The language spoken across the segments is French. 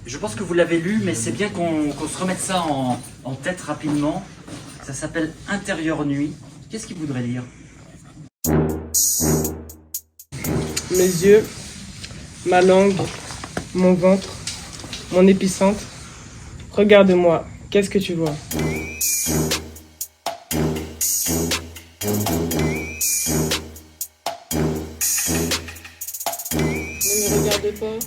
Je pense que vous l'avez lu, mais c'est bien qu'on se remette ça en tête rapidement. Ça s'appelle Intérieure nuit. Qu'est-ce qu'il voudrait lire? Mes yeux, ma langue, mon ventre, mon épicentre. Regarde-moi, qu'est-ce que tu vois? Ne me regarde pas.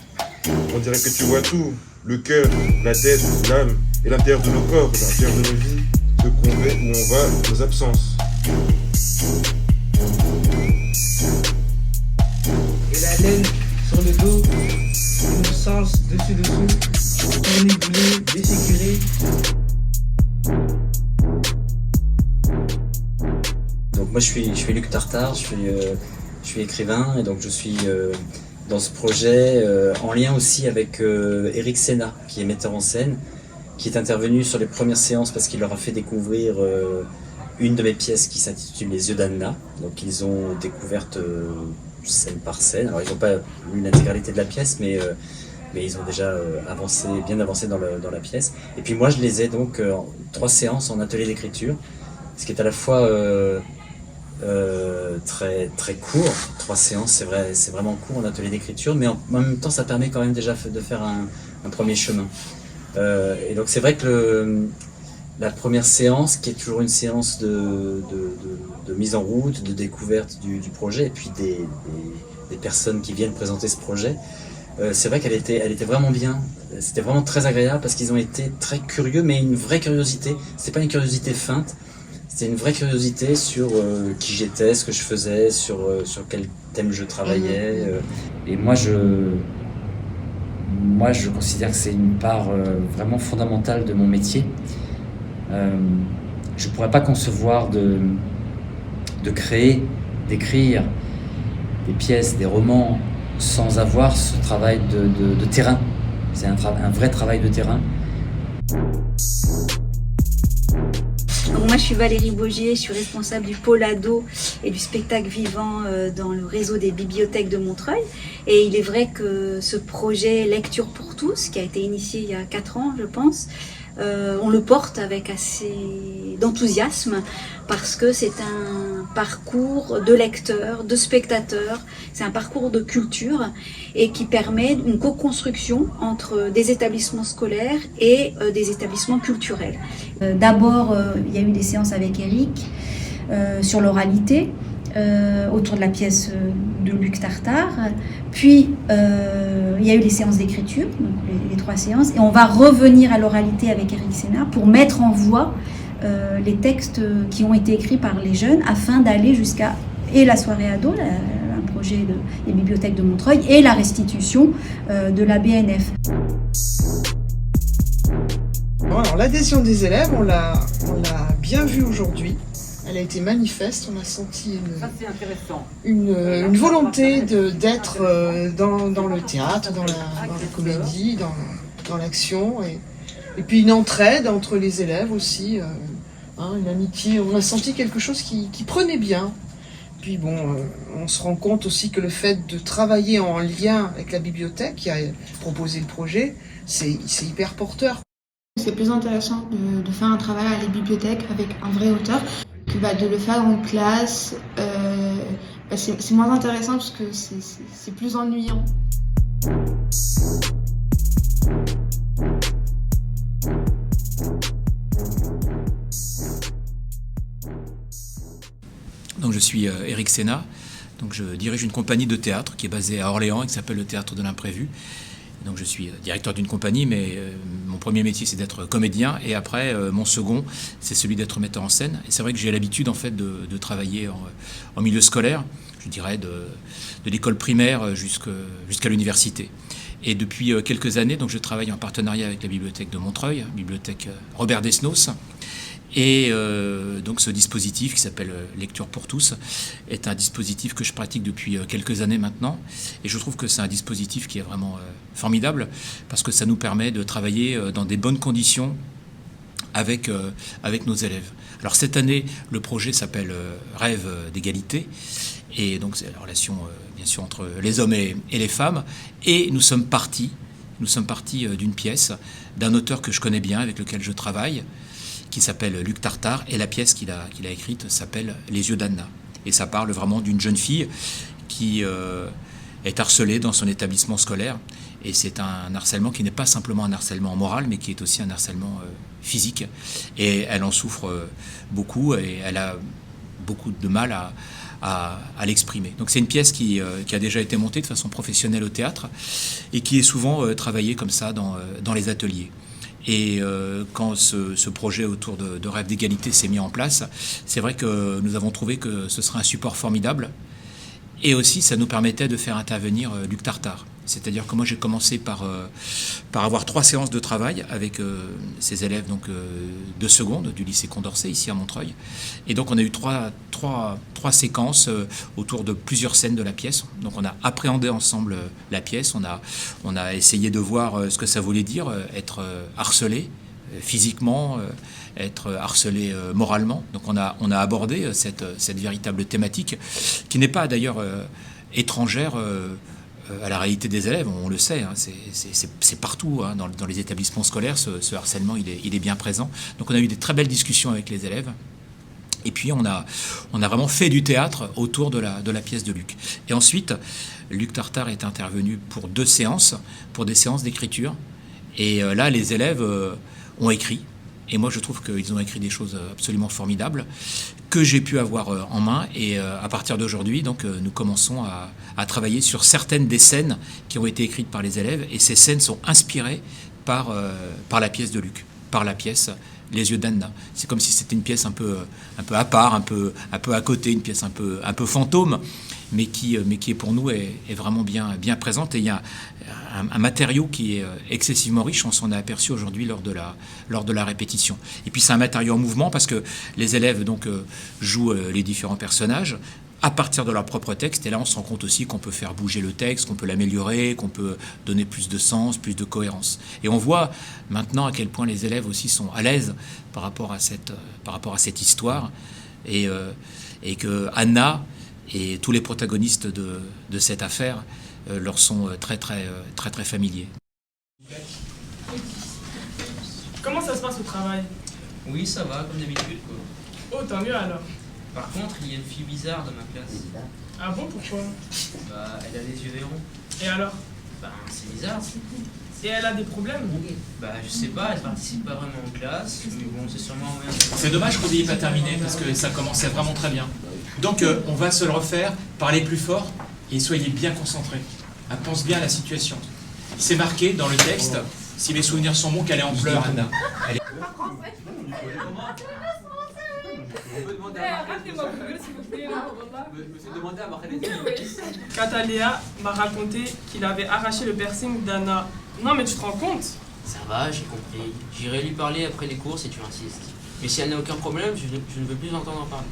On dirait que tu vois tout. Le cœur, la tête, l'âme et l'intérieur de nos corps, l'intérieur de nos vies, de qu'on va, où on va, nos absences. Et la laine sur le dos, innocence dessus-dessous, tourner boulé, désécuré. Donc moi je suis Luc Tartare, je suis écrivain et donc je suis dans ce projet en lien aussi avec Eric Sénat qui est metteur en scène, qui est intervenu sur les premières séances parce qu'il leur a fait découvrir une de mes pièces qui s'intitule Les yeux d'Anna. Donc ils ont découverte scène par scène. Alors ils n'ont pas lu l'intégralité de la pièce mais ils ont déjà bien avancé dans la pièce. Et puis moi je les ai donc en 3 séances en atelier d'écriture, ce qui est à la fois très très court. 3 séances, c'est vraiment court en atelier d'écriture, mais en même temps ça permet quand même déjà de faire un premier chemin. Et donc c'est vrai que la première séance, qui est toujours une séance de mise en route, de découverte du projet, et puis des personnes qui viennent présenter ce projet, c'est vrai qu'elle était vraiment bien. C'était vraiment très agréable parce qu'ils ont été très curieux, mais une vraie curiosité. C'était pas une curiosité feinte. C'était une vraie curiosité sur qui j'étais, ce que je faisais, sur quel thème je travaillais. Et moi, je considère que c'est une part vraiment fondamentale de mon métier. Je ne pourrais pas concevoir de créer, d'écrire des pièces, des romans, sans avoir ce travail de terrain. C'est un vrai travail de terrain. Donc moi je suis Valérie Bogier, je suis responsable du pôle ado et du spectacle vivant dans le réseau des bibliothèques de Montreuil. Et il est vrai que ce projet Lecture pour tous, qui a été initié il y a 4 ans je pense, on le porte avec assez d'enthousiasme parce que c'est un parcours de lecteurs, de spectateurs, c'est un parcours de culture et qui permet une co-construction entre des établissements scolaires et des établissements culturels. D'abord, il y a eu des séances avec Eric sur l'oralité, autour de la pièce de Luc Tartare. Puis, il y a eu les séances d'écriture, donc les 3 séances. Et on va revenir à l'oralité avec Eric Sénat pour mettre en voix les textes qui ont été écrits par les jeunes afin d'aller jusqu'à la soirée ado, un projet des bibliothèques de Montreuil, et la restitution de la BNF. Alors, l'adhésion des élèves, on l'a bien vu aujourd'hui. Elle a été manifeste, on a senti une volonté d'être dans le théâtre, dans la comédie, dans l'action, et puis une entraide entre les élèves aussi, une amitié. On a senti quelque chose qui prenait bien. Puis bon, on se rend compte aussi que le fait de travailler en lien avec la bibliothèque qui a proposé le projet, c'est hyper porteur. C'est plus intéressant de faire un travail à la bibliothèque avec un vrai auteur que de le faire en classe. C'est moins intéressant parce que c'est plus ennuyant. Donc je suis Eric Sénat, donc je dirige une compagnie de théâtre qui est basée à Orléans et qui s'appelle le Théâtre de l'Imprévu. Donc je suis directeur d'une compagnie, mais mon premier métier c'est d'être comédien, et après mon second c'est celui d'être metteur en scène. Et c'est vrai que j'ai l'habitude en fait de travailler en milieu scolaire, je dirais de l'école primaire jusqu'à l'université. Et depuis quelques années, donc je travaille en partenariat avec la bibliothèque de Montreuil, bibliothèque Robert Desnos. Et donc ce dispositif qui s'appelle Lecture pour tous est un dispositif que je pratique depuis quelques années maintenant, et je trouve que c'est un dispositif qui est vraiment formidable parce que ça nous permet de travailler dans des bonnes conditions avec nos élèves. Alors cette année, le projet s'appelle Rêve d'égalité, et donc c'est la relation bien sûr entre les hommes et les femmes, et nous sommes partis nous sommes partis d'une pièce d'un auteur que je connais bien, avec lequel je travaille, qui s'appelle Luc Tartare, et la pièce qu'il a écrite s'appelle Les yeux d'Anna. Et ça parle vraiment d'une jeune fille qui est harcelée dans son établissement scolaire. Et c'est un harcèlement qui n'est pas simplement un harcèlement moral, mais qui est aussi un harcèlement physique. Et elle en souffre beaucoup, et elle a beaucoup de mal à l'exprimer. Donc c'est une pièce qui a déjà été montée de façon professionnelle au théâtre, et qui est souvent travaillée comme ça dans les ateliers. Et quand ce projet autour de Rêve d'égalité s'est mis en place, c'est vrai que nous avons trouvé que ce serait un support formidable. Et aussi, ça nous permettait de faire intervenir Luc Tartare. C'est-à-dire que moi, j'ai commencé par avoir 3 séances de travail avec ces élèves de seconde du lycée Condorcet, ici à Montreuil. Et donc, on a eu trois séquences autour de plusieurs scènes de la pièce. Donc, on a appréhendé ensemble la pièce. On a essayé de voir ce que ça voulait dire, être harcelé physiquement, être harcelé moralement. Donc, on a abordé cette véritable thématique, qui n'est pas d'ailleurs étrangère à la réalité des élèves, on le sait, hein, c'est partout, hein, dans les établissements scolaires, ce harcèlement il est bien présent. Donc on a eu des très belles discussions avec les élèves, et puis on a vraiment fait du théâtre autour de la pièce de Luc. Et ensuite, Luc Tartare est intervenu pour 2 séances, pour des séances d'écriture, et là les élèves ont écrit. Et moi, je trouve qu'ils ont écrit des choses absolument formidables que j'ai pu avoir en main. Et à partir d'aujourd'hui, donc, nous commençons à travailler sur certaines des scènes qui ont été écrites par les élèves. Et ces scènes sont inspirées par la pièce de Luc, par la pièce Les yeux d'Anna. C'est comme si c'était une pièce un peu à part, un peu à côté, une pièce un peu fantôme, mais qui est pour nous est vraiment bien présente. Et il y a un matériau qui est excessivement riche, on s'en est aperçu aujourd'hui lors de la répétition. Et puis c'est un matériau en mouvement, parce que les élèves donc jouent les différents personnages à partir de leur propre texte, et là on se rend compte aussi qu'on peut faire bouger le texte, qu'on peut l'améliorer, qu'on peut donner plus de sens, plus de cohérence. Et on voit maintenant à quel point les élèves aussi sont à l'aise par rapport à cette histoire, et que Anna et tous les protagonistes de cette affaire leur sont très familiers. Comment ça se passe au travail? Oui, ça va, comme d'habitude, quoi. Oh, tant mieux alors. Par contre, il y a une fille bizarre dans ma classe. Ah bon, pourquoi? Bah, elle a les yeux verrons. Et alors? Bah, c'est bizarre. Et elle a des problèmes? Bah, je sais pas, elle participe pas vraiment en classe, mais bon, c'est sûrement un moyen de... C'est dommage que vous n'ayez pas terminé, parce que ça commençait vraiment très bien. Donc, on va se le refaire, parlez plus fort, et soyez bien concentrés. Pense bien à la situation. C'est marqué dans le texte, si mes souvenirs sont bons, qu'elle est en pleurs, Anna. Cataléa m'a raconté qu'il avait arraché le piercing d'Anna. Non mais tu te rends compte? Ça va, j'ai compris. J'irai lui parler après les cours si tu insistes. Mais si elle n'a aucun problème, je ne veux plus entendre en parler.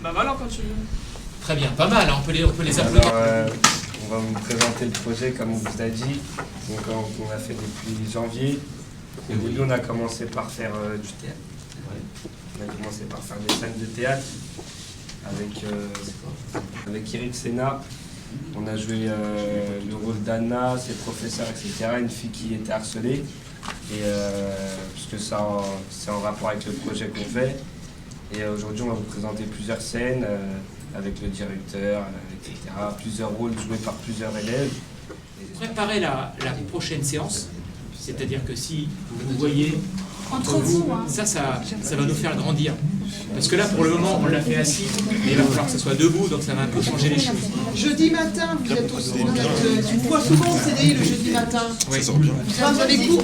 Bah voilà, quand tu veux. Très bien, pas mal, hein, on peut les applaudir. Alors, on va vous présenter le projet comme on vous a dit. Donc on a fait depuis janvier. Au début on a commencé par faire du théâtre. On a commencé par faire des scènes de théâtre avec Eric Sena. On a joué le rôle d'Anna, ses professeurs, etc. Une fille qui était harcelée. Et puisque ça c'est en rapport avec le projet qu'on fait. Et aujourd'hui on va vous présenter plusieurs scènes avec le directeur, etc. Plusieurs rôles joués par plusieurs élèves. Préparez la prochaine séance, c'est-à-dire que si vous voyez Entre vous, hein. ça va nous faire grandir. Parce que là, pour le moment, on l'a fait assis, mais il va falloir que ça soit debout, donc ça va un peu changer les choses. Jeudi matin, vous êtes aussi. Tu me vois souvent au CDI le jeudi matin. Oui. Vous avez cours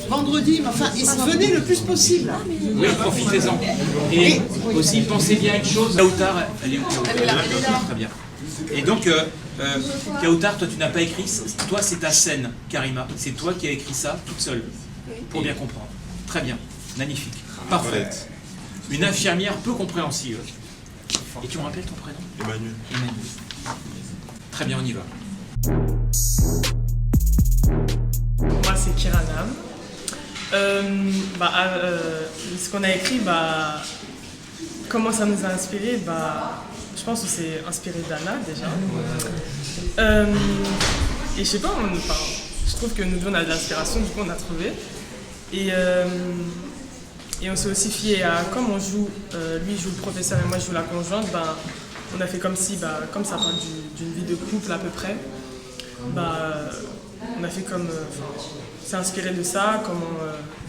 vendredi, mais enfin, venez le plus possible. Oui, profitez-en. Et aussi, pensez bien à une chose, Kautar, elle est où? Elle est là. Très bien. Et donc, Kautar, toi tu n'as pas écrit, toi c'est ta scène, Karima. C'est toi qui as écrit ça toute seule, pour bien comprendre. Très bien, magnifique, parfait. Une infirmière peu compréhensive. Et tu me rappelles ton prénom? Emmanuel. Très bien, on y va. Moi c'est Kiranam. Ce qu'on a écrit, comment ça nous a inspiré? Je pense que c'est inspiré d'Anna déjà. Et je sais pas, je trouve que nous deux on a de l'inspiration, du coup on a trouvé. Et on s'est aussi fié à, comme on joue, lui joue le professeur et moi je joue la conjointe, on a fait comme si, comme ça parle d'une vie de couple à peu près, on a fait comme, s'est inspiré de ça,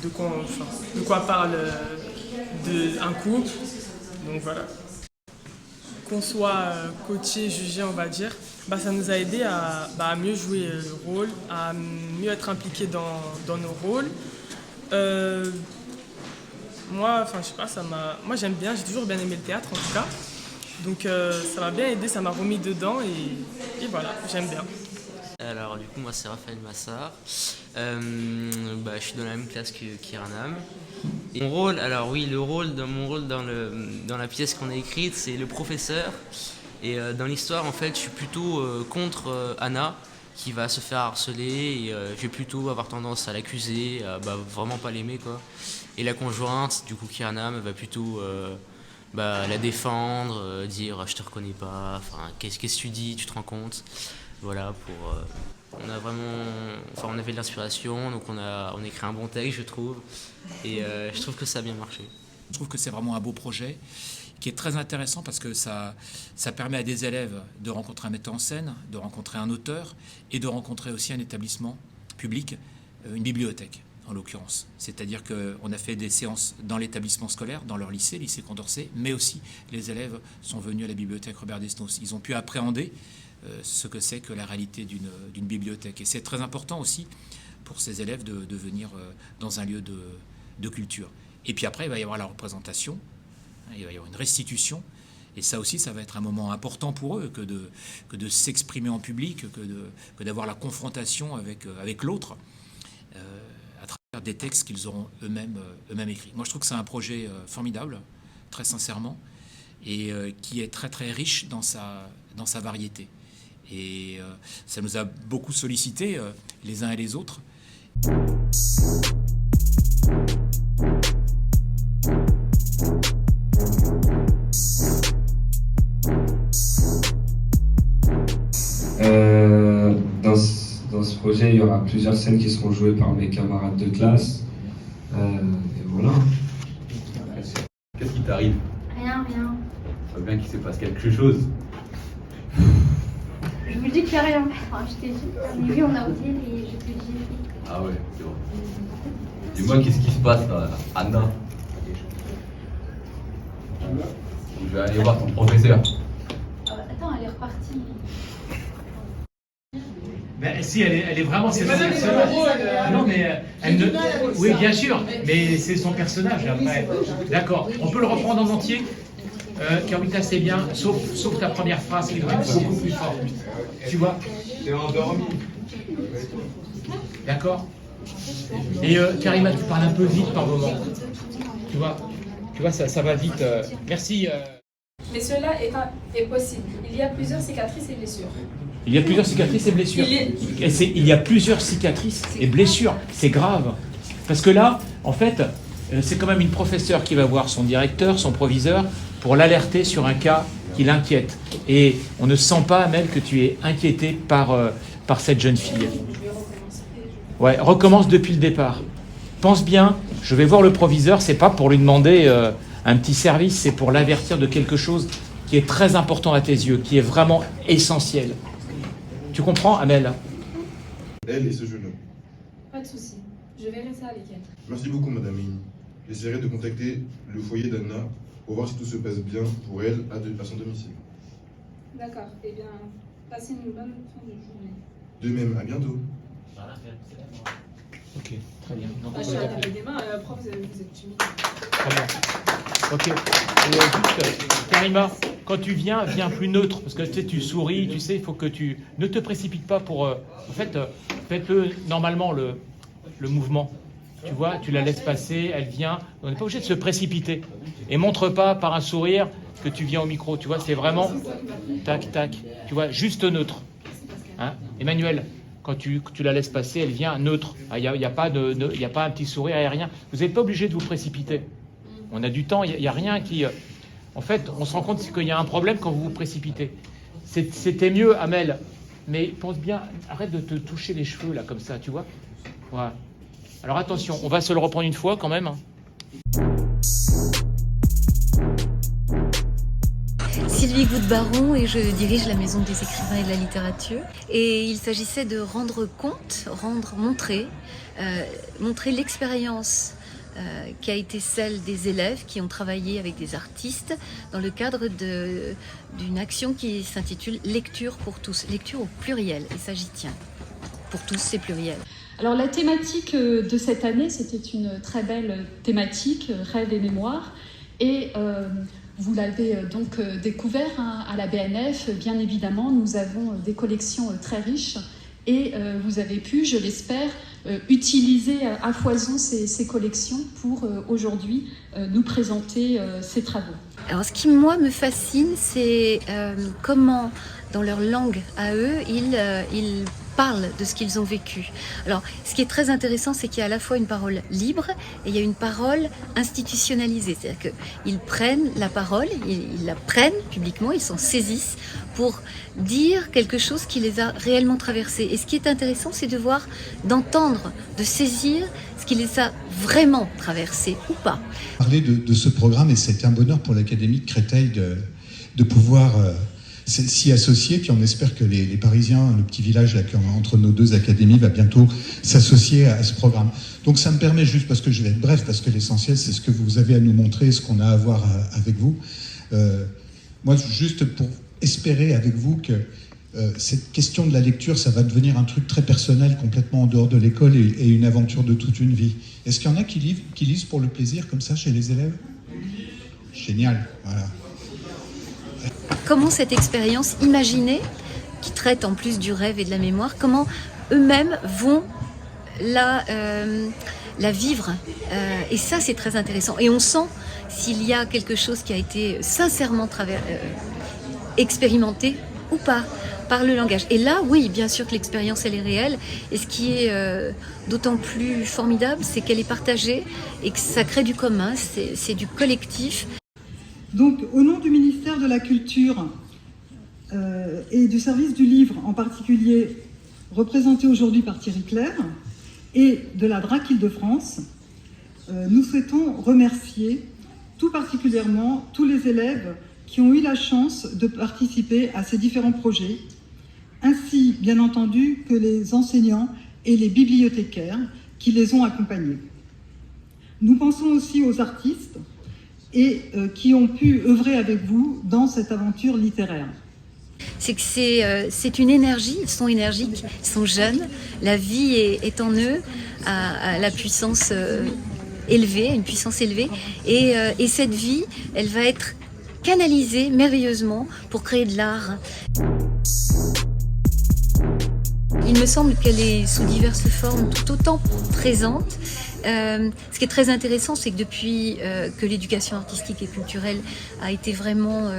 de quoi parle un couple, donc voilà. Qu'on soit coaché, jugé, on va dire, ça nous a aidé à mieux jouer le rôle, à mieux être impliqué dans nos rôles. Moi, je sais pas, moi j'aime bien, j'ai toujours bien aimé le théâtre en tout cas. Donc ça m'a bien aidé, ça m'a remis dedans et voilà, j'aime bien. Alors du coup moi c'est Raphaël Massard, je suis dans la même classe que Kiranam. Et mon rôle, alors oui, mon rôle dans la pièce qu'on a écrite, c'est le professeur. Et dans l'histoire en fait je suis plutôt contre Anna qui va se faire harceler et je vais plutôt avoir tendance à l'accuser, à vraiment pas l'aimer quoi. Et la conjointe, du coup Kiranam, va plutôt la défendre, dire je te reconnais pas, qu'est-ce que tu dis, tu te rends compte. Voilà, on avait de l'inspiration, donc on a écrit un bon texte je trouve, et je trouve que ça a bien marché. Je trouve que c'est vraiment un beau projet qui est très intéressant parce que ça permet à des élèves de rencontrer un metteur en scène, de rencontrer un auteur et de rencontrer aussi un établissement public, une bibliothèque en l'occurrence. C'est-à-dire qu'on a fait des séances dans l'établissement scolaire, dans leur lycée Condorcet, mais aussi les élèves sont venus à la bibliothèque Robert Desnos. Ils ont pu appréhender ce que c'est que la réalité d'une bibliothèque. Et c'est très important aussi pour ces élèves de venir dans un lieu de culture. Et puis après, il va y avoir la représentation, il va y avoir une restitution, et ça aussi, ça va être un moment important pour eux que de s'exprimer en public, que d'avoir la confrontation avec l'autre à travers des textes qu'ils auront eux-mêmes écrits. Moi, je trouve que c'est un projet formidable, très sincèrement, et qui est très très riche dans sa variété. Et ça nous a beaucoup sollicité les uns et les autres. Dans ce projet, il y aura plusieurs scènes qui seront jouées par mes camarades de classe. Et voilà. Qu'est-ce qui t'arrive? Rien. Ça veut bien qu'il se passe quelque chose. Je vous dis qu'il n'y a rien. Je t'ai dit, on est vu, on a osé et je te dis. Ah ouais, c'est bon. Dis-moi, qu'est-ce qui se passe là, Anna? Je vais aller voir ton professeur. Attends, elle est repartie. Ben, si, elle est vraiment c'est son personnage. Non, mais elle ne. Oui, bien sûr, mais c'est son personnage après. D'accord. On peut le reprendre en entier. Carmita, c'est bien, sauf ta première phrase qui doit être beaucoup plus forte. Tu vois? T'es endormi. D'accord. Et Karima, tu parles un peu vite par moment. Tu vois, ça va vite. Merci. Mais cela est possible. Il y a plusieurs cicatrices et blessures. Il y a plusieurs cicatrices et blessures. Il y a plusieurs cicatrices et blessures. C'est grave. Parce que là, en fait, c'est quand même une professeure qui va voir son directeur, son proviseur, pour l'alerter sur un cas qui l'inquiète. Et on ne sent pas, Amel, que tu es inquiété par cette jeune fille. Ouais, recommence depuis le départ. Pense bien, je vais voir le proviseur, c'est pas pour lui demander un petit service, c'est pour l'avertir de quelque chose qui est très important à tes yeux, qui est vraiment essentiel. Tu comprends, Amel? Elle et ce jeune homme. Pas de souci. Je verrai ça avec elle. Merci beaucoup, Madame Amy. J'essaierai de contacter le foyer d'Anna pour voir si tout se passe bien pour elle à son domicile. D'accord. Eh bien, passez une bonne fin de journée. De même, à bientôt. Ok, très bien. Je suis à la table des mains. Prof, vous êtes timide. Très bien. Ok. Et juste, Karima, quand tu viens plus neutre, parce que tu sais, tu souris, tu sais, il faut que tu ne te précipites pas pour... en fait, faites-le normalement le mouvement. Tu vois, tu la laisses passer, elle vient. On n'est pas obligé de se précipiter. Et montre pas par un sourire que tu viens au micro. Tu vois, c'est vraiment tac, tac. Tu vois, juste neutre. Hein, Emmanuel, quand tu la laisses passer, elle vient neutre. Il n'y a pas un petit sourire, il n'y a rien. Vous n'êtes pas obligé de vous précipiter. On a du temps, il n'y a rien qui... En fait, on se rend compte qu'il y a un problème quand vous vous précipitez. C'était mieux, Amel, mais pense bien, arrête de te toucher les cheveux là comme ça, tu vois. Voilà. Alors attention, on va se le reprendre une fois quand même. Sylvie Goutte-Baron et je dirige la Maison des écrivains et de la littérature. Et il s'agissait de rendre compte, montrer l'expérience qui a été celle des élèves qui ont travaillé avec des artistes dans le cadre d'une action qui s'intitule Lecture pour tous, lecture au pluriel, et ça j'y tiens. Pour tous, c'est pluriel. Alors la thématique de cette année, c'était une très belle thématique, rêve et mémoire, et vous l'avez donc découvert à la BNF, bien évidemment, nous avons des collections très riches et vous avez pu, je l'espère, utiliser à foison ces collections pour aujourd'hui nous présenter ces travaux. Alors ce qui moi me fascine, c'est comment dans leur langue à eux, ils parlent de ce qu'ils ont vécu. Alors, ce qui est très intéressant, c'est qu'il y a à la fois une parole libre et il y a une parole institutionnalisée. C'est-à-dire qu'ils prennent la parole, ils la prennent publiquement, ils s'en saisissent pour dire quelque chose qui les a réellement traversés. Et ce qui est intéressant, c'est de voir, d'entendre, de saisir ce qui les a vraiment traversés ou pas. Parler de ce programme, et c'est un bonheur pour l'Académie de Créteil de pouvoir s'y associer, puis on espère que les Parisiens, le petit village là, entre nos deux académies, va bientôt s'associer à ce programme. Donc ça me permet juste, parce que je vais être bref, parce que l'essentiel c'est ce que vous avez à nous montrer, ce qu'on a à voir avec vous. Moi, juste pour espérer avec vous que cette question de la lecture, ça va devenir un truc très personnel, complètement en dehors de l'école et une aventure de toute une vie. Est-ce qu'il y en a qui lisent pour le plaisir, comme ça, chez les élèves? Génial, voilà. Comment cette expérience imaginée, qui traite en plus du rêve et de la mémoire, comment eux-mêmes vont la vivre. Et ça, c'est très intéressant. Et on sent s'il y a quelque chose qui a été sincèrement expérimenté ou pas par le langage. Et là, oui, bien sûr que l'expérience, elle est réelle. Et ce qui est d'autant plus formidable, c'est qu'elle est partagée et que ça crée du commun, c'est du collectif. Donc, au nom du ministère de la Culture et du service du livre en particulier, représenté aujourd'hui par Thierry Clair, et de la DRAC Île-de-France, nous souhaitons remercier tout particulièrement tous les élèves qui ont eu la chance de participer à ces différents projets, ainsi bien entendu que les enseignants et les bibliothécaires qui les ont accompagnés. Nous pensons aussi aux artistes et qui ont pu œuvrer avec vous dans cette aventure littéraire. C'est que c'est une énergie, ils sont énergiques, ils sont jeunes, la vie est en eux, à la puissance élevée, une puissance élevée, et cette vie, elle va être canalisée merveilleusement pour créer de l'art. Il me semble qu'elle est sous diverses formes tout autant présente. Ce qui est très intéressant, c'est que depuis que l'éducation artistique et culturelle a été vraiment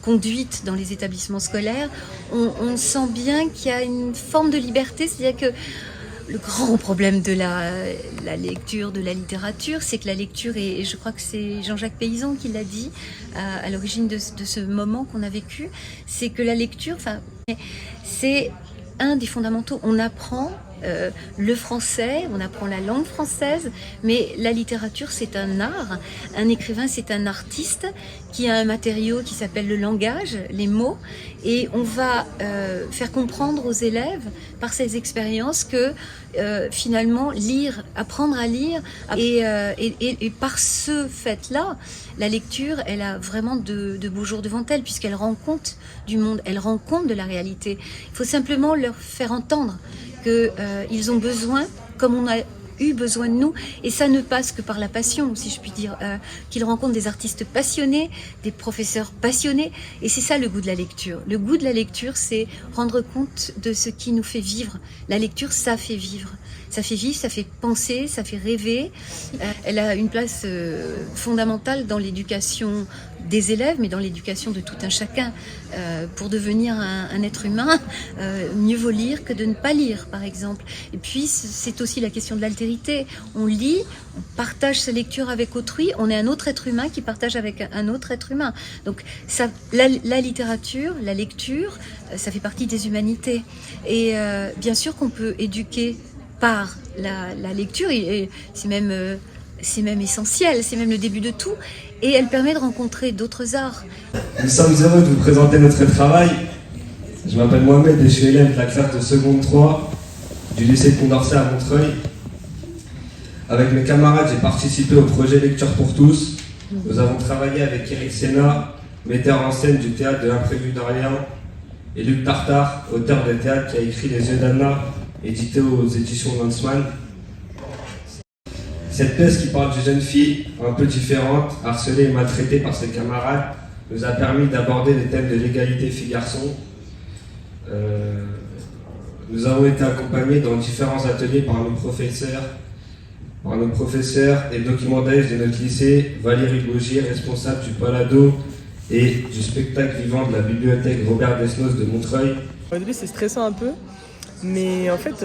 conduite dans les établissements scolaires, on sent bien qu'il y a une forme de liberté, c'est-à-dire que le grand problème de la lecture, de la littérature, c'est que la lecture, et je crois que c'est Jean-Jacques Paysan qui l'a dit à l'origine de ce moment qu'on a vécu, c'est que la lecture, c'est un des fondamentaux. On apprend le français, on apprend la langue française, mais la littérature c'est un art, un écrivain c'est un artiste qui a un matériau qui s'appelle le langage, les mots, et on va faire comprendre aux élèves par ces expériences que finalement lire, apprendre à lire, et par ce fait-là, la lecture, elle a vraiment de beaux jours devant elle, puisqu'elle rend compte du monde, elle rend compte de la réalité. Il faut simplement leur faire entendre qu'ils ont besoin, comme on a eu besoin de nous, et ça ne passe que par la passion, si je puis dire, qu'ils rencontrent des artistes passionnés, des professeurs passionnés, et c'est ça le goût de la lecture. Le goût de la lecture, c'est rendre compte de ce qui nous fait vivre. La lecture, ça fait vivre. Ça fait vivre, ça fait penser, ça fait rêver. Elle a une place fondamentale dans l'éducation des élèves, mais dans l'éducation de tout un chacun. Pour devenir un être humain, mieux vaut lire que de ne pas lire, par exemple. Et puis, c'est aussi la question de l'altérité. On lit, on partage sa lecture avec autrui, on est un autre être humain qui partage avec un autre être humain. Donc, ça, la littérature, la lecture, ça fait partie des humanités. Et bien sûr qu'on peut éduquer par la lecture, et c'est même essentiel, c'est même le début de tout, et elle permet de rencontrer d'autres arts. Nous sommes heureux de vous présenter notre travail. Je m'appelle Mohamed et je suis élève de la classe de seconde 3 du lycée de Condorcet à Montreuil. Avec mes camarades, j'ai participé au projet Lecture pour tous. Nous avons travaillé avec Eric Sénat, metteur en scène du théâtre de l'Imprévu d'Orléans, et Luc Tartare, auteur de théâtre qui a écrit Les Yeux d'Anna, édité aux éditions Lanzmann. Cette pièce qui parle d'une jeune fille un peu différente, harcelée et maltraitée par ses camarades, nous a permis d'aborder les thèmes de l'égalité filles-garçons. Nous avons été accompagnés dans différents ateliers par nos professeurs et documentaristes de notre lycée, Valérie Gaugier, responsable du pôle ado et du spectacle vivant de la bibliothèque Robert Desnos de Montreuil. Au début, c'est stressant un peu, mais en fait,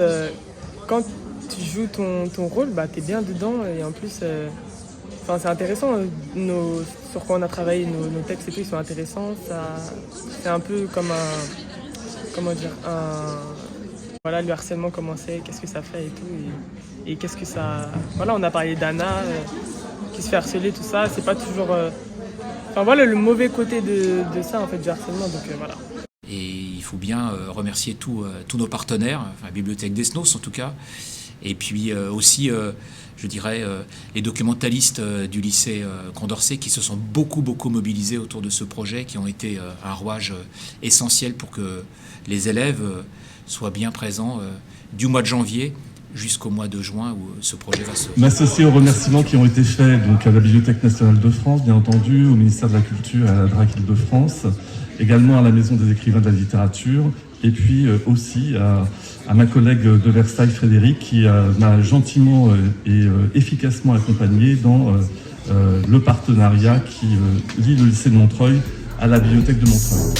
quand tu joues ton rôle, t'es bien dedans, et en plus, c'est intéressant. Sur quoi on a travaillé, nos textes et tout, ils sont intéressants. C'est un peu comme voilà, le harcèlement, comment c'est, qu'est-ce que ça fait et tout, et qu'est-ce que ça... Voilà, on a parlé d'Anna, qui se fait harceler, tout ça, c'est pas toujours... voilà, le mauvais côté de ça, en fait, du harcèlement, donc voilà. Et il faut bien remercier tous nos partenaires, la Bibliothèque Desnos en tout cas, et puis aussi, je dirais, les documentalistes du lycée Condorcet qui se sont beaucoup mobilisés autour de ce projet, qui ont été un rouage essentiel pour que les élèves soient bien présents du mois de janvier jusqu'au mois de juin où ce projet va se... M'associer aux remerciements qui ont été faits donc à la Bibliothèque nationale de France, bien entendu, au ministère de la Culture, à la DRAC Île-de-France, également à la Maison des écrivains de la littérature, et puis aussi à ma collègue de Versailles, Frédéric, qui m'a gentiment et efficacement accompagné dans le partenariat qui lie le lycée de Montreuil à la Bibliothèque de Montreuil.